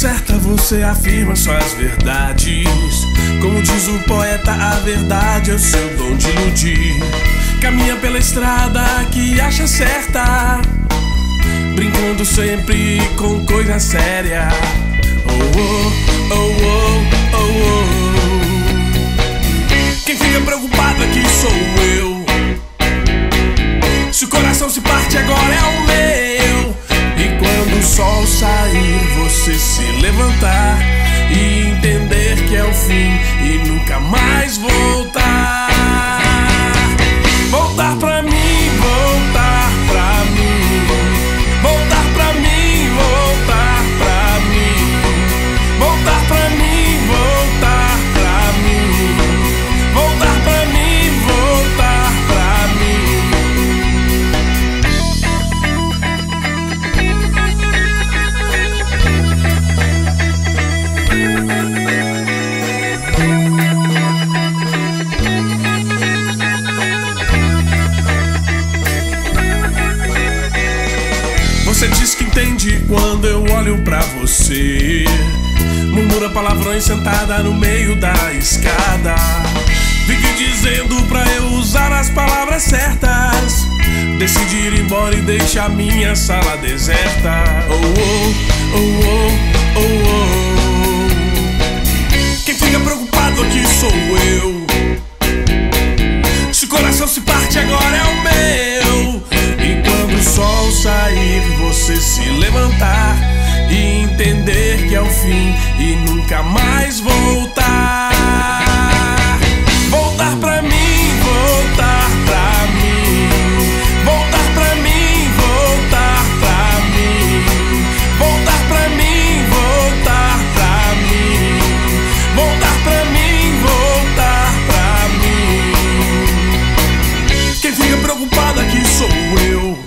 certa você afirma suas verdades. Como diz o poeta, a verdade é o seu dom de iludir. Caminha pela estrada que acha certa, brincando sempre com coisa séria. Oh, oh, oh, oh, oh. Quem fica preocupado aqui sou eu. Se o coração se parte agora é o meu. E quando o sol sair, você se levantar e entender que é o fim e nunca mais voltar. Voltar pra mim, voltar pra mim, voltar pra mim, voltar pra mim, voltar pra mim, voltar pra mim, voltar pra mim, voltar pra mim. Você diz que entende quando eu olho pra você. Murmura palavrões sentada no meio da escada. Fique dizendo pra eu usar as palavras certas. Decide ir embora e deixa a minha sala deserta. Oh, oh, oh, oh, oh, oh. Quem fica preocupado aqui sou eu. Se o coração se parte agora é o meu. E quando o sol sair, você se levantar e entender que é o fim e nunca mais voltar. Voltar pra mim, voltar pra mim, voltar pra mim, voltar pra mim, voltar pra mim, voltar pra mim, voltar pra mim, voltar pra mim. Quem fica preocupado aqui sou eu.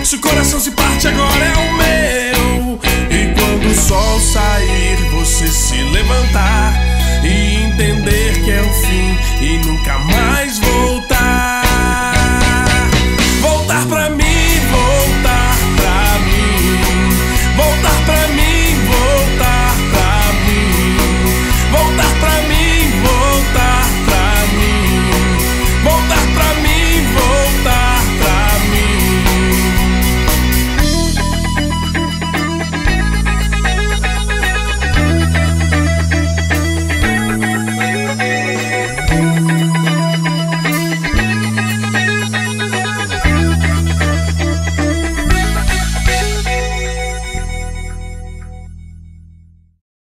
Se o coração se parte agora é o meu. E quando o sol sair, você se levantar e entender que é o fim e nunca